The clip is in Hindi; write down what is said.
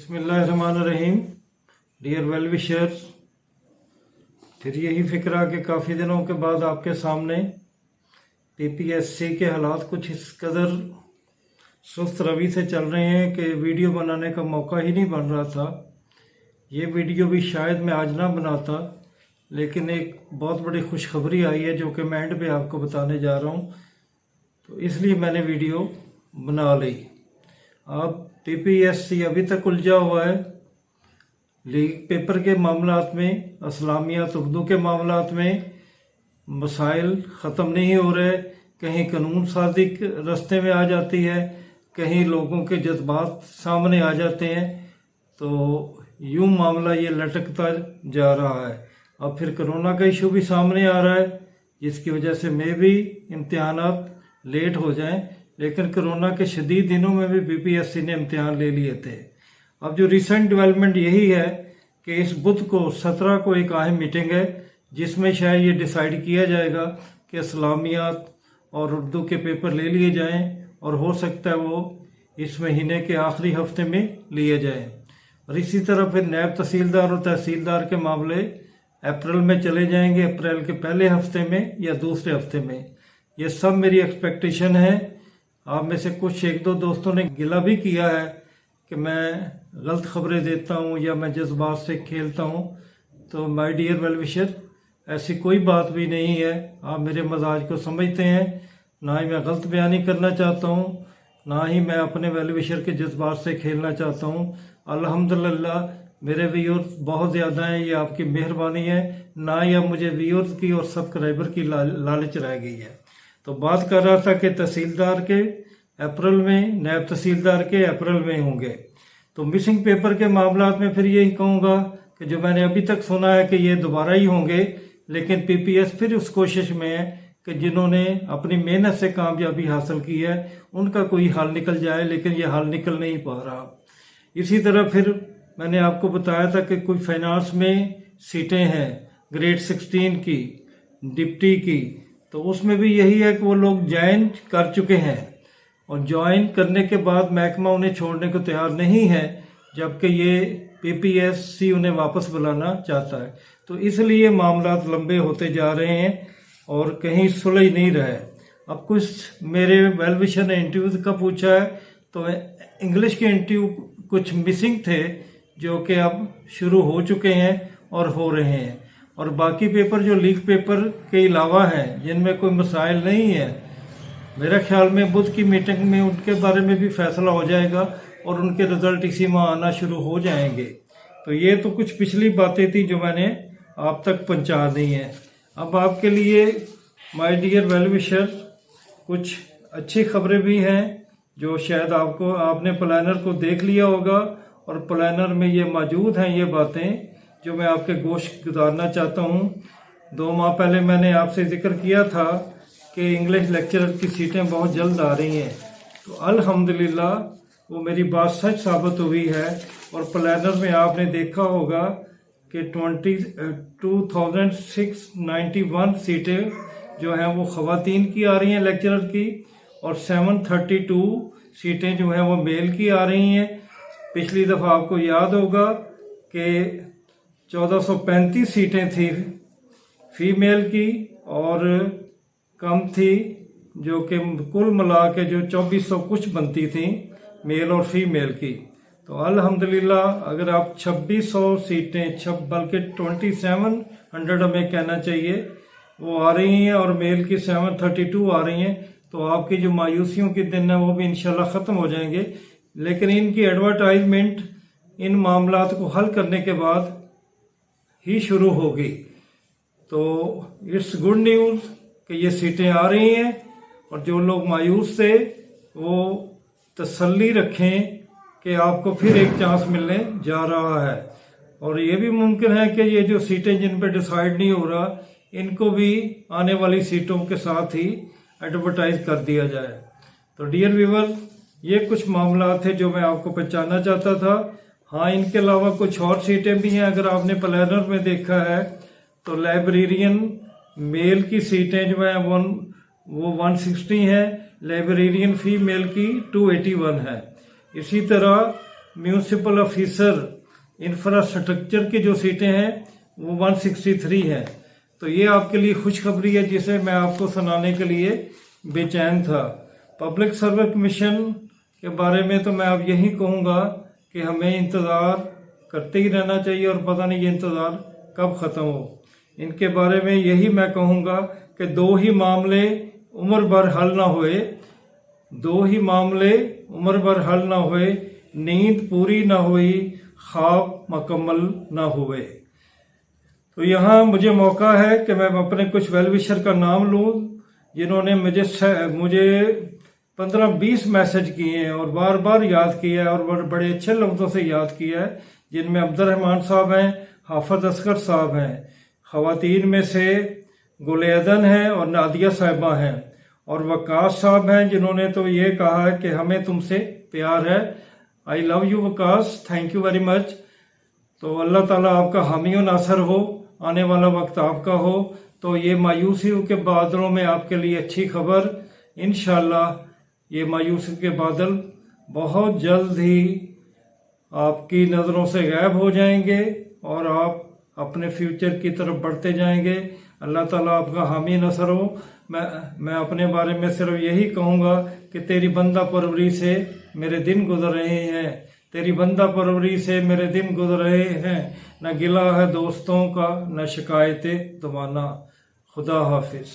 बिस्मिल्लाहिर्रहमानिर्रहीम। डियर वेल विशर्स, फिर यही फिक्रा कि काफ़ी दिनों के बाद आपके सामने पीपीएससी के हालात कुछ इस कदर सुस्त रवि से चल रहे हैं कि वीडियो बनाने का मौका ही नहीं बन रहा था। ये वीडियो भी शायद मैं आज ना बनाता, लेकिन एक बहुत बड़ी खुशखबरी आई है जो कि मैं एंड पे आपको बताने जा रहा हूँ, तो इसलिए मैंने वीडियो बना ली। अब पीपीएससी अभी तक उलझा हुआ है लीग पेपर के मामलात में, असलामियात उर्दू के मामलात में। मसाइल ख़त्म नहीं हो रहे, कहीं कानून साजी रास्ते में आ जाती है, कहीं लोगों के जज्बात सामने आ जाते हैं, तो यूं मामला ये लटकता जा रहा है। अब फिर कोरोना का इशू भी सामने आ रहा है, जिसकी वजह से मे भी इम्तिहानात लेट हो जाएं, लेकिन कोरोना के शदीद दिनों में भी पीपीएससी ने इम्तिहान ले लिए थे। अब जो रिसेंट डेवलपमेंट यही है कि इस बुध को 17 को एक अहम मीटिंग है, जिसमें शायद ये डिसाइड किया जाएगा कि इस्लामियात और उर्दू के पेपर ले लिए जाएं, और हो सकता है वो इस महीने के आखिरी हफ्ते में लिए जाएं। और इसी तरह फिर नायब तहसीलदार और तहसीलदार के मामले अप्रैल में चले जाएंगे, अप्रैल के पहले हफ्ते में या दूसरे हफ्ते में। ये सब मेरी एक्सपेक्टेशन है। आप में से कुछ एक दो दोस्तों ने गिला भी किया है कि मैं गलत खबरें देता हूँ या मैं जज्बात से खेलता हूँ, तो माय डियर वेल विशर, ऐसी कोई बात भी नहीं है। आप मेरे मजाज को समझते हैं, ना ही मैं गलत बयानी करना चाहता हूँ, ना ही मैं अपने वेल विशर के जज्बात से खेलना चाहता हूँ। अल्हम्दुलिल्लाह मेरे व्यूअर्स बहुत ज़्यादा हैं, ये आपकी मेहरबानी है, ना ही अब मुझे व्यूअर्स की और सब्सक्राइबर की लालच रह गई है। तो बात कर रहा था कि तहसीलदार के अप्रैल में, नायब तहसीलदार के अप्रैल में होंगे। तो मिसिंग पेपर के मामलात में फिर यही कहूँगा कि जो मैंने अभी तक सुना है कि ये दोबारा ही होंगे, लेकिन पीपीएस फिर उस कोशिश में है कि जिन्होंने अपनी मेहनत से कामयाबी हासिल की है उनका कोई हल निकल जाए, लेकिन ये हल निकल नहीं पा रहा। इसी तरह फिर मैंने आपको बताया था कि कोई फाइनेंस में सीटें हैं ग्रेड 16 की, डिप्टी की, तो उसमें भी यही है कि वो लोग ज्वाइन कर चुके हैं और ज्वाइन करने के बाद महकमा उन्हें छोड़ने को तैयार नहीं है, जबकि ये पीपीएससी उन्हें वापस बुलाना चाहता है। तो इसलिए मामला लंबे होते जा रहे हैं और कहीं सुलझ नहीं रहे। अब कुछ मेरे वेल विशर ने इंटरव्यू का पूछा है, तो इंग्लिश के इंटरव्यू कुछ मिसिंग थे जो कि अब शुरू हो चुके हैं और हो रहे हैं, और बाकी पेपर जो लीग पेपर के अलावा हैं जिनमें कोई मसाइल नहीं है, मेरा ख्याल में बुध की मीटिंग में उनके बारे में भी फैसला हो जाएगा और उनके रिजल्ट इसी माह आना शुरू हो जाएंगे। तो ये तो कुछ पिछली बातें थी जो मैंने आप तक पहुंचा दी हैं। अब आपके लिए माय डियर वेल विशर कुछ अच्छी खबरें भी हैं जो शायद आपने प्लानर को देख लिया होगा, और प्लानर में ये मौजूद हैं ये बातें जो मैं आपके गोश गुजारना चाहता हूँ। 2 माह पहले मैंने आपसे जिक्र किया था कि इंग्लिश लेक्चरर की सीटें बहुत जल्द आ रही हैं, तो अल्हम्दुलिल्लाह वो मेरी बात सच साबित हुई है। और प्लानर में आपने देखा होगा कि 2691 सीटें जो हैं वो ख़वातीन की आ रही हैं लेक्चरर की, और 732 सीटें जो हैं वो मेल की आ रही हैं। पिछली दफ़ा आपको याद होगा कि 1435 सीटें थी फीमेल की और कम थी, जो कि कुल मिला के जो 2400 कुछ बनती थी मेल और फीमेल की। तो अल्हम्दुलिल्लाह अगर आप 2600 सीटें बल्कि 2700 हमें कहना चाहिए वो आ रही हैं, और मेल की 732 आ रही हैं, तो आपकी जो मायूसियों के दिन है वो भी इंशाल्लाह ख़त्म हो जाएंगे। लेकिन इनकी एडवर्टाइजमेंट इन मामलात को हल करने के बाद ही शुरू होगी। तो इट्स गुड न्यूज़ कि ये सीटें आ रही हैं, और जो लोग मायूस थे वो तसल्ली रखें कि आपको फिर एक चांस मिलने जा रहा है। और ये भी मुमकिन है कि ये जो सीटें जिन पे डिसाइड नहीं हो रहा, इनको भी आने वाली सीटों के साथ ही एडवर्टाइज कर दिया जाए। तो डियर व्यूअर, ये कुछ मामला थे जो मैं आपको पहचानना चाहता था। हाँ, इनके अलावा कुछ और सीटें भी हैं। अगर आपने प्लानर में देखा है तो लाइब्रेरियन मेल की सीटें जो हैं वो 160 हैं, लाइब्रेरियन फीमेल की 281 है। इसी तरह म्यूनिसिपल ऑफिसर इंफ्रास्ट्रक्चर की जो सीटें हैं वो 163 है। तो ये आपके लिए खुशखबरी है जिसे मैं आपको सुनाने के लिए बेचैन था। पब्लिक सर्विस कमीशन के बारे में तो मैं अब यही कहूँगा कि हमें इंतज़ार करते ही रहना चाहिए और पता नहीं ये इंतज़ार कब ख़त्म हो। इनके बारे में यही मैं कहूँगा कि दो ही मामले उम्र भर हल ना हुए, नींद पूरी ना हुई, ख्वाब मुकम्मल ना हुए। तो यहाँ मुझे मौका है कि मैं अपने कुछ वेल विशर का नाम लूँ जिन्होंने मुझे 15-20 मैसेज किए हैं और बार बार याद किया है और बड़े अच्छे लफ्ज़ों से याद किया है, जिनमें अब्दुर्रहमान साहब हैं, हाफिज असगर साहब हैं, ख़वातीन में से गुलेदन हैं और नादिया साहिबा हैं, और वकास साहब हैं जिन्होंने तो ये कहा है कि हमें तुमसे प्यार है। I love you Waqas, thank you very much. तो अल्लाह ताला आपका हामी और नासर हो, आने वाला वक्त आपका हो। तो ये मायूसियों के बादलों में आपके लिए अच्छी खबर, इंशाल्लाह ये मायूसी के बादल बहुत जल्द ही आपकी नज़रों से गायब हो जाएंगे और आप अपने फ्यूचर की तरफ बढ़ते जाएंगे। अल्लाह ताला आपका हामी नसर हो। मैं अपने बारे में सिर्फ यही कहूँगा कि तेरी बंदा परवरी से मेरे दिन गुजर रहे हैं, तेरी बंदा परवरी से मेरे दिन गुजर रहे हैं। न गिला है दोस्तों का, न शिकायतें दवाना। खुदा हाफिज।